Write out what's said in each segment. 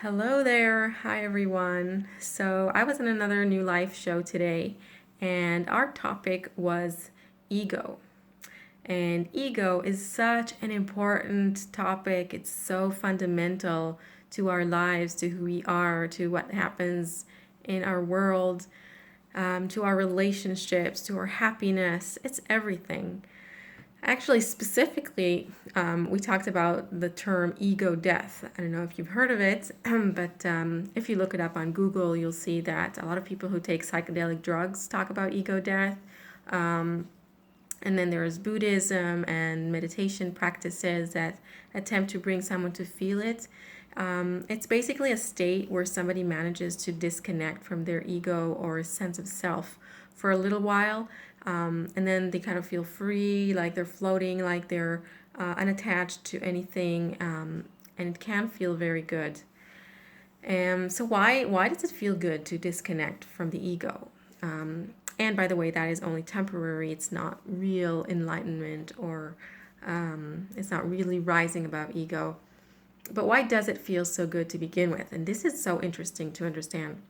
Hello there. Hi, everyone. So, I was in another New Life show today, and our topic was ego. And ego is such an important topic. It's so fundamental to our lives, to who we are, to what happens in our world, to our relationships, to our happiness. It's everything. Actually, specifically, we talked about the term ego death. I don't know if you've heard of it, but if you look it up on Google, you'll see that a lot of people who take psychedelic drugs talk about ego death. And then there's Buddhism and meditation practices that attempt to bring someone to feel it. It's basically a state where somebody manages to disconnect from their ego or sense of self for a little while. And then they kind of feel free, like they're floating, like they're unattached to anything. And it can feel very good. So why does it feel good to disconnect from the ego? And by the way, that is only temporary. It's not real enlightenment, or it's not really rising above ego. But why does it feel so good to begin with? And this is so interesting to understand.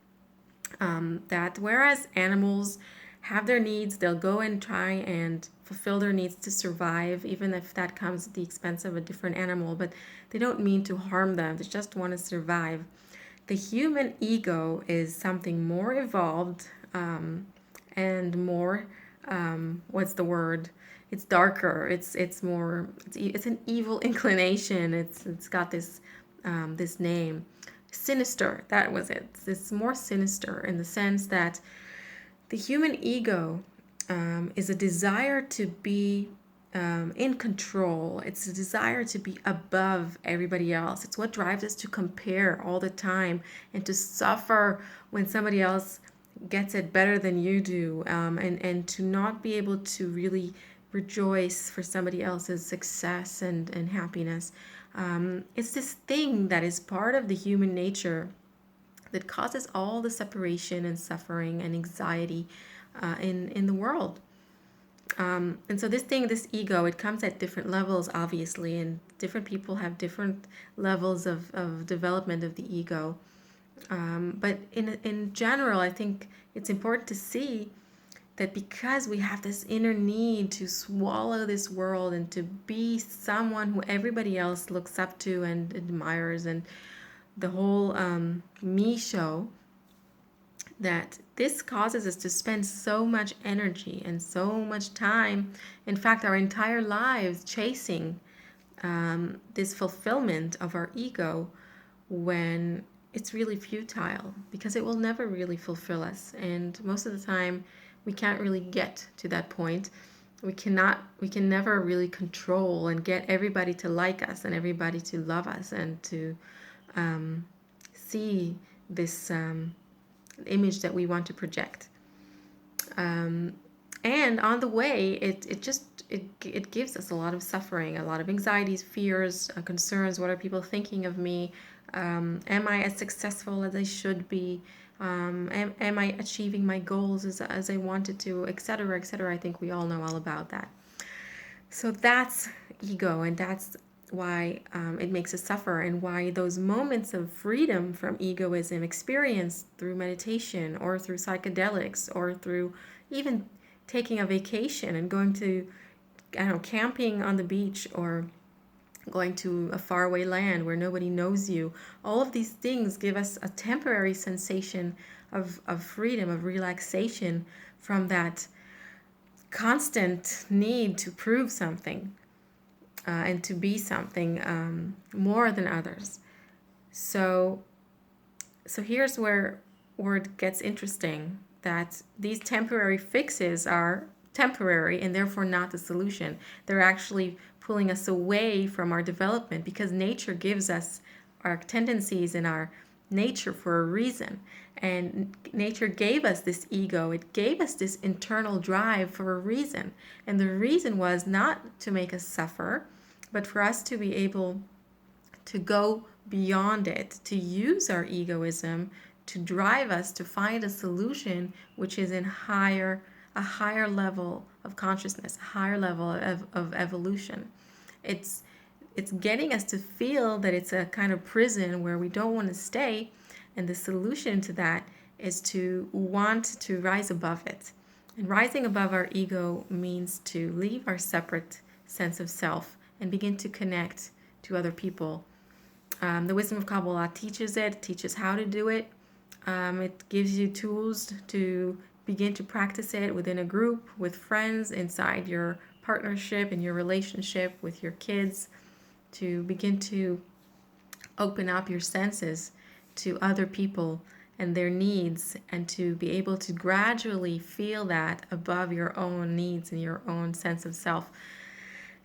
That whereas animals have their needs, they'll go and try and fulfill their needs to survive, even if that comes at the expense of a different animal, but they don't mean to harm them, they just want to survive. The human ego is something more evolved, and more, what's the word? It's darker. It's more. It's an evil inclination. It's got this name, sinister. That was it. It's more sinister in the sense that the human ego is a desire to be in control. It's a desire to be above everybody else. It's what drives us to compare all the time and to suffer when somebody else gets it better than you do, and to not be able to really rejoice for somebody else's success and happiness. It's this thing that is part of the human nature that causes all the separation and suffering and anxiety in the world. And so this ego, it comes at different levels, obviously, and different people have different levels of development of the ego. But in general, I think it's important to see that because we have this inner need to swallow this world and to be someone who everybody else looks up to and admires, and the whole me show, that this causes us to spend so much energy and so much time, in fact, our entire lives, chasing this fulfillment of our ego, when it's really futile, because it will never really fulfill us. And most of the time, we can't really get to that point. We can never really control and get everybody to like us and everybody to love us and to see this image that we want to project. And on the way, it gives us a lot of suffering, a lot of anxieties, fears, concerns. What are people thinking of me? Am I as successful as I should be? Am I achieving my goals as I wanted to, etc., etc.? I think we all know all about that. So that's ego, and that's why it makes us suffer, and why those moments of freedom from egoism, experienced through meditation or through psychedelics or through even taking a vacation and going to, I don't know, camping on the beach, or going to a faraway land where nobody knows you. All of these things give us a temporary sensation of freedom, of relaxation from that constant need to prove something, and to be something more than others. So, so here's where it gets interesting, that these temporary fixes are temporary and therefore not the solution. They're actually pulling us away from our development, because nature gives us our tendencies and our nature for a reason. And nature gave us this ego, it gave us this internal drive for a reason. And the reason was not to make us suffer, but for us to be able to go beyond it, to use our egoism to drive us to find a solution which is in a higher level of consciousness, a higher level of evolution. It's it's getting us to feel that it's a kind of prison where we don't want to stay. And the solution to that is to want to rise above it. And rising above our ego means to leave our separate sense of self and begin to connect to other people. The wisdom of Kabbalah teaches it, teaches how to do it. It gives you tools to begin to practice it within a group, with friends, inside your partnership, in your relationship with your kids, to begin to open up your senses to other people and their needs, and to be able to gradually feel that above your own needs and your own sense of self.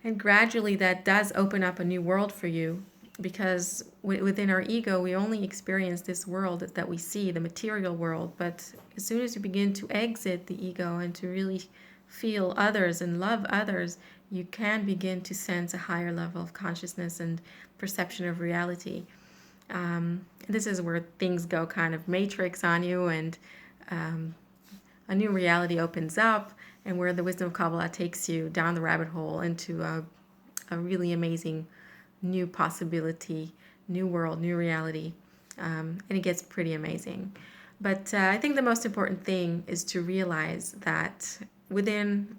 And gradually that does open up a new world for you, because within our ego we only experience this world that we see, the material world. But as soon as you begin to exit the ego and to really feel others and love others, you can begin to sense a higher level of consciousness and perception of reality. This is where things go kind of matrix on you, and a new reality opens up, and where the wisdom of Kabbalah takes you down the rabbit hole into a really amazing new possibility, new world, new reality. And it gets pretty amazing. But I think the most important thing is to realize that within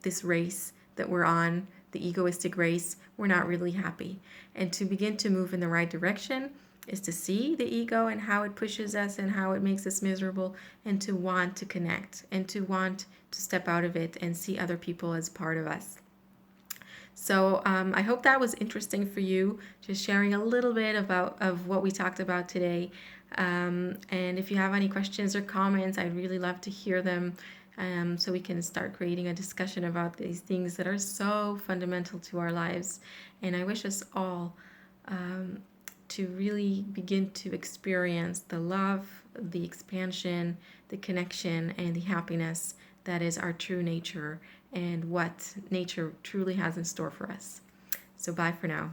this race that we're on, the egoistic race, we're not really happy. And to begin to move in the right direction is to see the ego and how it pushes us and how it makes us miserable, and to want to connect and to want to step out of it and see other people as part of us. So I hope that was interesting for you, just sharing a little bit of what we talked about today. And if you have any questions or comments, I'd really love to hear them, so we can start creating a discussion about these things that are so fundamental to our lives. And I wish us all to really begin to experience the love, the expansion, the connection, and the happiness that is our true nature and what nature truly has in store for us. So bye for now.